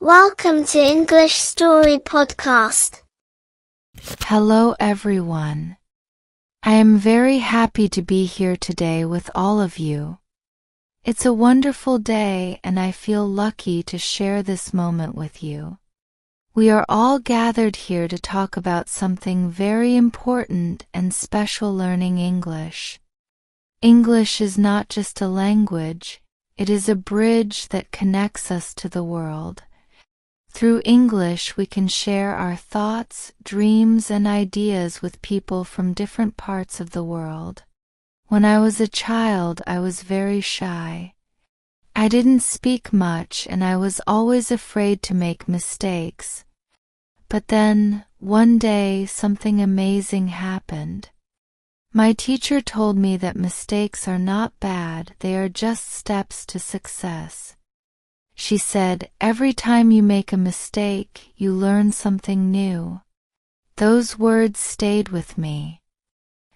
Welcome to English Story Podcast. Hello everyone. I am very happy to be here today with all of you. It's a wonderful day and I feel lucky to share this moment with you. We are all gathered here to talk about something very important and special: learning English. English is not just a language, it is a bridge that connects us to the world. Through English, we can share our thoughts, dreams, and ideas with people from different parts of the world. When I was a child, I was very shy. I didn't speak much and I was always afraid to make mistakes. But then, one day, something amazing happened. My teacher told me that mistakes are not bad, they are just steps to success. She said, every time you make a mistake, you learn something new. Those words stayed with me.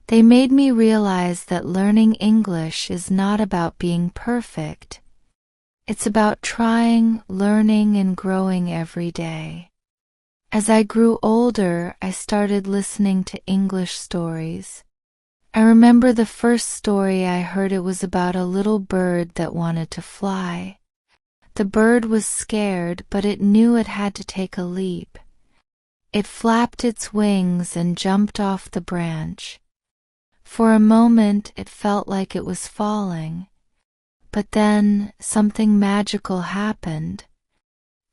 They made me realize that learning English is not about being perfect. It's about trying, learning, and growing every day. As I grew older, I started listening to English stories. I remember the first story I heard. It was about a little bird that wanted to fly. The bird was scared, but it knew it had to take a leap. It flapped its wings and jumped off the branch. For a moment, it felt like it was falling. But then, something magical happened.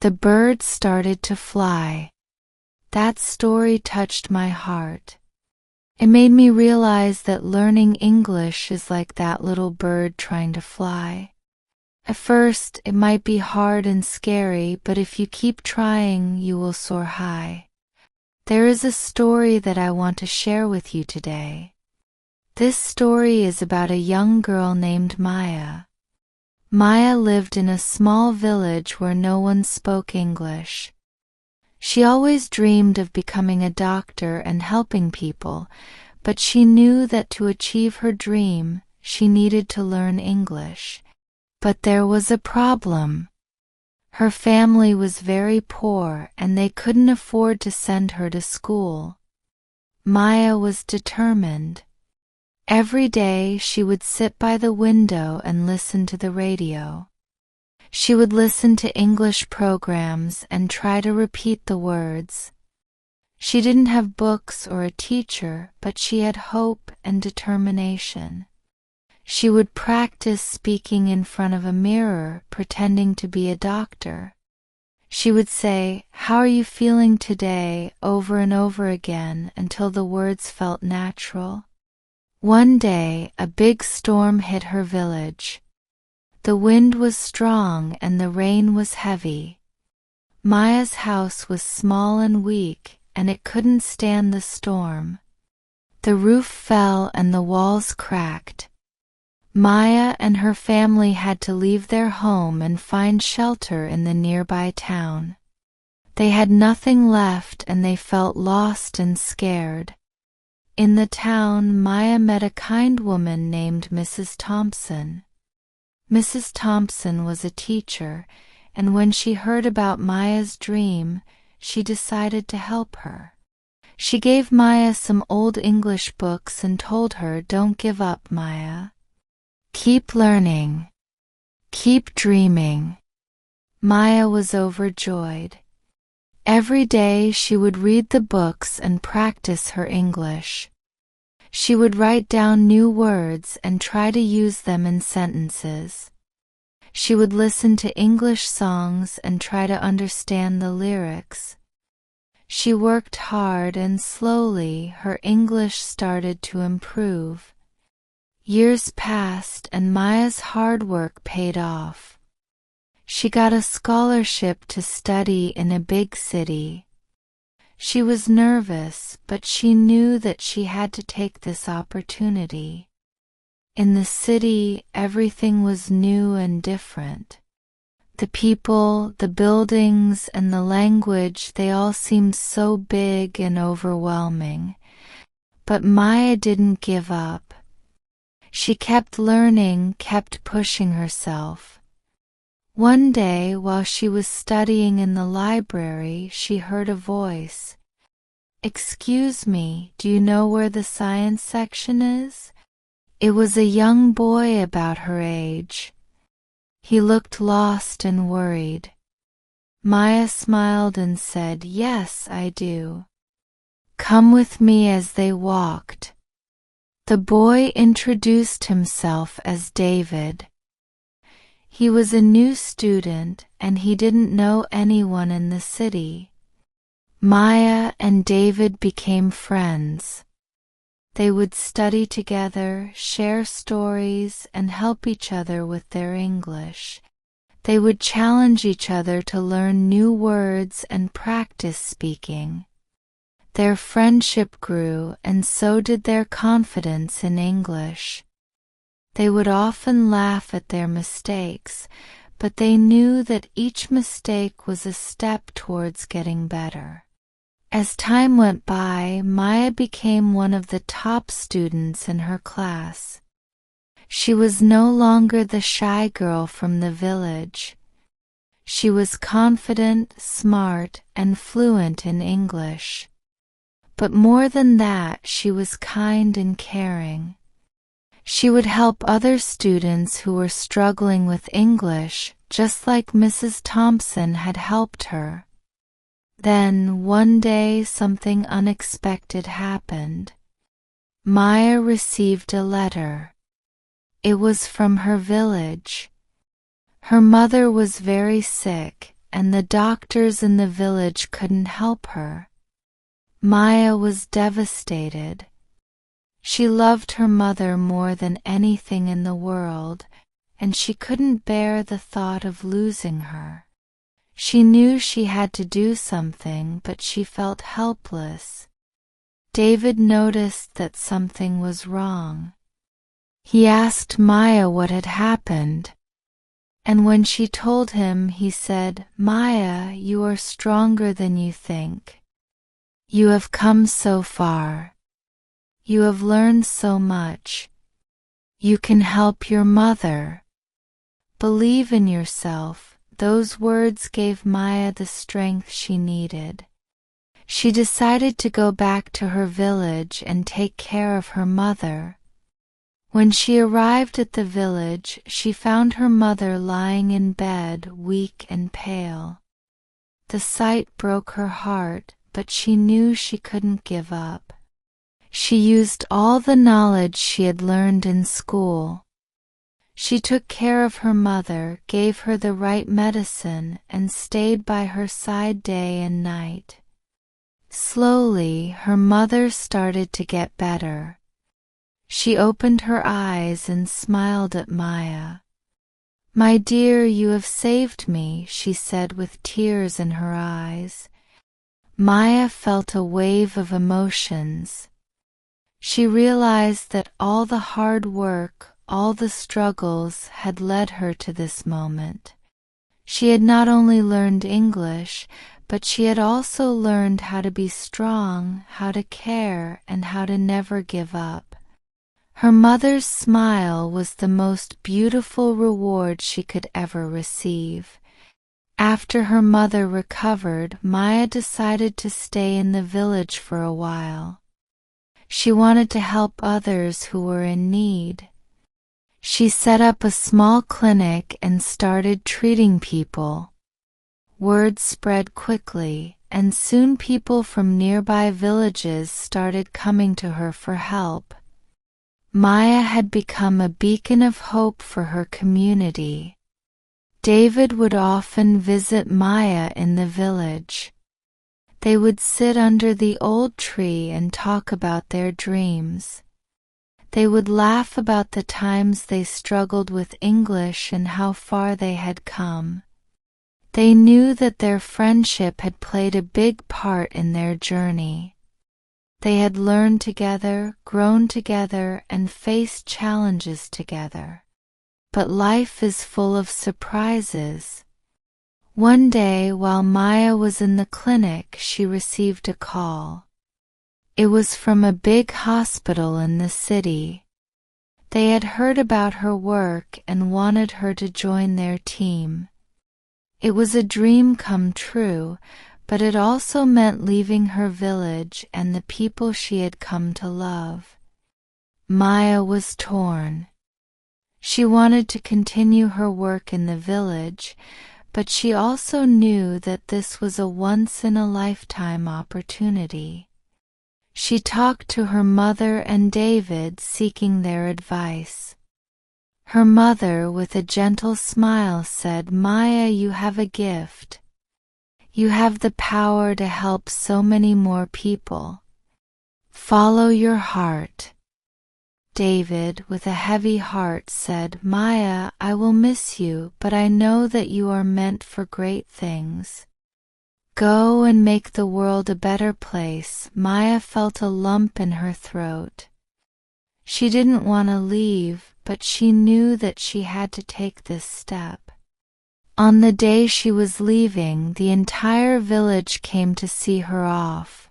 The bird started to fly. That story touched my heart. It made me realize that learning English is like that little bird trying to fly. At first, it might be hard and scary, but if you keep trying, you will soar high. There is a story that I want to share with you today. This story is about a young girl named Maya. Maya lived in a small village where no one spoke English. She always dreamed of becoming a doctor and helping people, but she knew that to achieve her dream, she needed to learn English. But there was a problem. Her family was very poor and they couldn't afford to send her to school. Maya was determined. Every day she would sit by the window and listen to the radio. She would listen to English programs and try to repeat the words. She didn't have books or a teacher, but she had hope and determination. She would practice speaking in front of a mirror, pretending to be a doctor. She would say, "How are you feeling today?" over and over again until the words felt natural. One day, a big storm hit her village. The wind was strong and the rain was heavy. Maya's house was small and weak, and it couldn't stand the storm. The roof fell and the walls cracked. Maya and her family had to leave their home and find shelter in the nearby town. They had nothing left and they felt lost and scared. In the town, Maya met a kind woman named Mrs. Thompson. Mrs. Thompson was a teacher, and when she heard about Maya's dream, she decided to help her. She gave Maya some old English books and told her, "Don't give up, Maya. Keep learning. Keep dreaming." Maya was overjoyed. Every day she would read the books and practice her English. She would write down new words and try to use them in sentences. She would listen to English songs and try to understand the lyrics. She worked hard and slowly her English started to improve. Years passed and Maya's hard work paid off. She got a scholarship to study in a big city. She was nervous, but she knew that she had to take this opportunity. In the city, everything was new and different. The people, the buildings, and the language, they all seemed so big and overwhelming. But Maya didn't give up. She kept learning, kept pushing herself. One day, while she was studying in the library, she heard a voice. "Excuse me, do you know where the science section is?" It was a young boy about her age. He looked lost and worried. Maya smiled and said, "Yes, I do. Come with me." As they walked, the boy introduced himself as David. He was a new student and he didn't know anyone in the city. Maya and David became friends. They would study together, share stories, and help each other with their English. They would challenge each other to learn new words and practice speaking. Their friendship grew, and so did their confidence in English. They would often laugh at their mistakes, but they knew that each mistake was a step towards getting better. As time went by, Maya became one of the top students in her class. She was no longer the shy girl from the village. She was confident, smart, and fluent in English. But more than that, she was kind and caring. She would help other students who were struggling with English, just like Mrs. Thompson had helped her. Then, one day, something unexpected happened. Maya received a letter. It was from her village. Her mother was very sick, and the doctors in the village couldn't help her. Maya was devastated. She loved her mother more than anything in the world, and she couldn't bear the thought of losing her. She knew she had to do something, but she felt helpless. David noticed that something was wrong. He asked Maya what had happened, and when she told him, he said, "Maya, you are stronger than you think. You have come so far. You have learned so much. You can help your mother. Believe in yourself." Those words gave Maya the strength she needed. She decided to go back to her village and take care of her mother. When she arrived at the village, she found her mother lying in bed, weak and pale. The sight broke her heart, but she knew she couldn't give up. She used all the knowledge she had learned in school. She took care of her mother, gave her the right medicine, and stayed by her side day and night. Slowly, her mother started to get better. She opened her eyes and smiled at Maya. "My dear, you have saved me," she said with tears in her eyes. Maya felt a wave of emotions. She realized that all the hard work, all the struggles had led her to this moment. She had not only learned English, but she had also learned how to be strong, how to care, and how to never give up. Her mother's smile was the most beautiful reward she could ever receive. After her mother recovered, Maya decided to stay in the village for a while. She wanted to help others who were in need. She set up a small clinic and started treating people. Word spread quickly, and soon people from nearby villages started coming to her for help. Maya had become a beacon of hope for her community. David would often visit Maya in the village. They would sit under the old tree and talk about their dreams. They would laugh about the times they struggled with English and how far they had come. They knew that their friendship had played a big part in their journey. They had learned together, grown together, and faced challenges together. But life is full of surprises. One day, while Maya was in the clinic, she received a call. It was from a big hospital in the city. They had heard about her work and wanted her to join their team. It was a dream come true, but it also meant leaving her village and the people she had come to love. Maya was torn. She wanted to continue her work in the village, but she also knew that this was a once-in-a-lifetime opportunity. She talked to her mother and David, seeking their advice. Her mother, with a gentle smile, said, "Maya, you have a gift. You have the power to help so many more people. Follow your heart." David, with a heavy heart, said, "Maya, I will miss you, but I know that you are meant for great things. Go and make the world a better place." Maya felt a lump in her throat. She didn't want to leave, but she knew that she had to take this step. On the day she was leaving, the entire village came to see her off.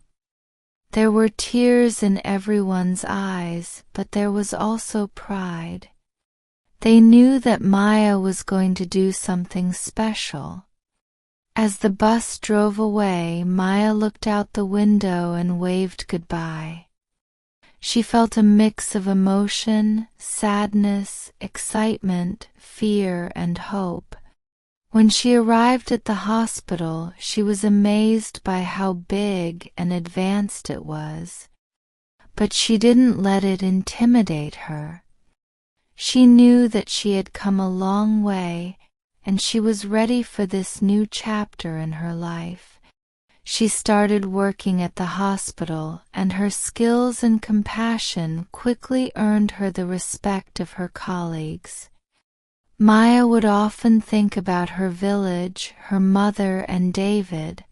There were tears in everyone's eyes, but there was also pride. They knew that Maya was going to do something special. As the bus drove away, Maya looked out the window and waved goodbye. She felt a mix of emotion, sadness, excitement, fear, and hope. When she arrived at the hospital, she was amazed by how big and advanced it was. But she didn't let it intimidate her. She knew that she had come a long way, and she was ready for this new chapter in her life. She started working at the hospital, and her skills and compassion quickly earned her the respect of her colleagues. Maya would often think about her village, her mother, and David.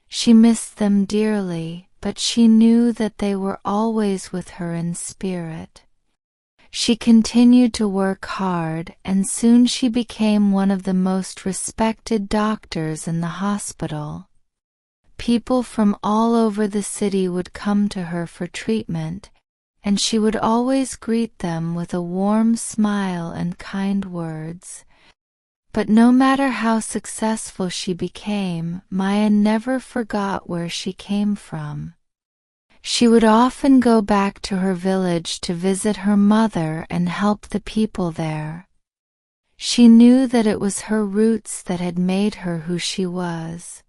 She missed them dearly, but she knew that they were always with her in spirit. She continued to work hard, and soon she became one of the most respected doctors in the hospital. People from all over the city would come to her for treatment, and she would always greet them with a warm smile and kind words. But no matter how successful she became, Maya never forgot where she came from. She would often go back to her village to visit her mother and help the people there. She knew that it was her roots that had made her who she was.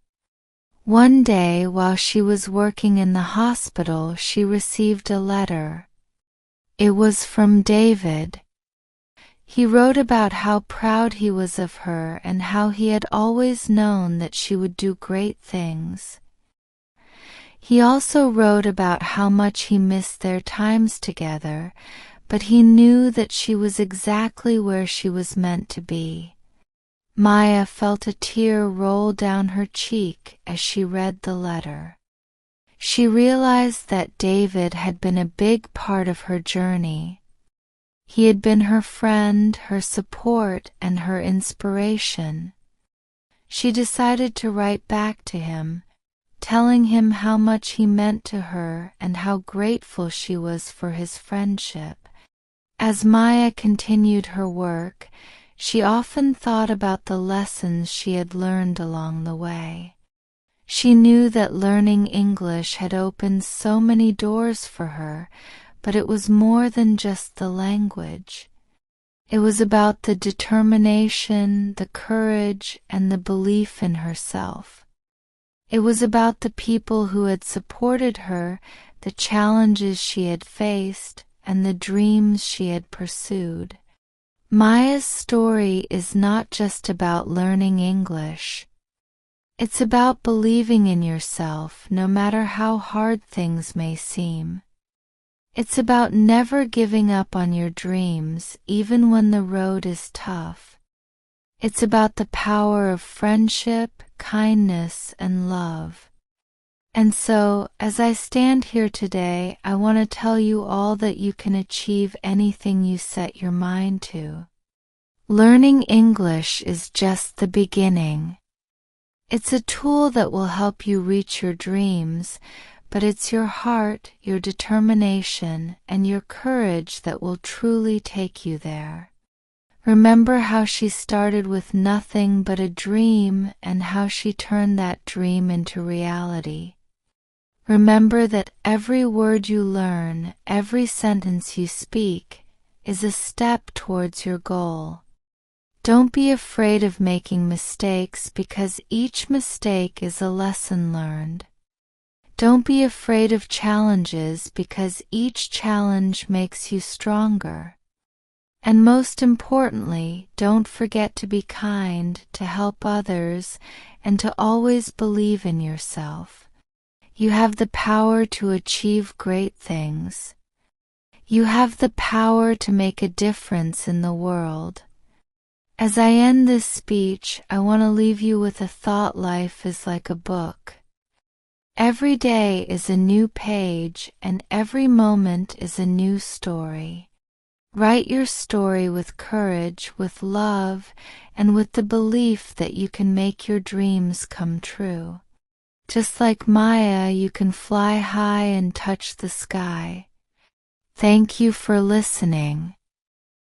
One day, while she was working in the hospital, she received a letter. It was from David. He wrote about how proud he was of her and how he had always known that she would do great things. He also wrote about how much he missed their times together, but he knew that she was exactly where she was meant to be. Maya felt a tear roll down her cheek as she read the letter. She realized that David had been a big part of her journey. He had been her friend, her support, and her inspiration. She decided to write back to him, telling him how much he meant to her and how grateful she was for his friendship. As Maya continued her work, she often thought about the lessons she had learned along the way. She knew that learning English had opened so many doors for her, but it was more than just the language. It was about the determination, the courage, and the belief in herself. It was about the people who had supported her, the challenges she had faced, and the dreams she had pursued. Maya's story is not just about learning English. It's about believing in yourself no matter how hard things may seem. It's about never giving up on your dreams even when the road is tough. It's about the power of friendship, kindness, and love. And so, as I stand here today, I want to tell you all that you can achieve anything you set your mind to. Learning English is just the beginning. It's a tool that will help you reach your dreams, but it's your heart, your determination, and your courage that will truly take you there. Remember how she started with nothing but a dream and how she turned that dream into reality. Remember that every word you learn, every sentence you speak, is a step towards your goal. Don't be afraid of making mistakes because each mistake is a lesson learned. Don't be afraid of challenges because each challenge makes you stronger. And most importantly, don't forget to be kind, to help others, and to always believe in yourself. You have the power to achieve great things. You have the power to make a difference in the world. As I end this speech, I want to leave you with a thought: life is like a book. Every day is a new page, and every moment is a new story. Write your story with courage, with love, and with the belief that you can make your dreams come true. Just like Maya, you can fly high and touch the sky. Thank you for listening.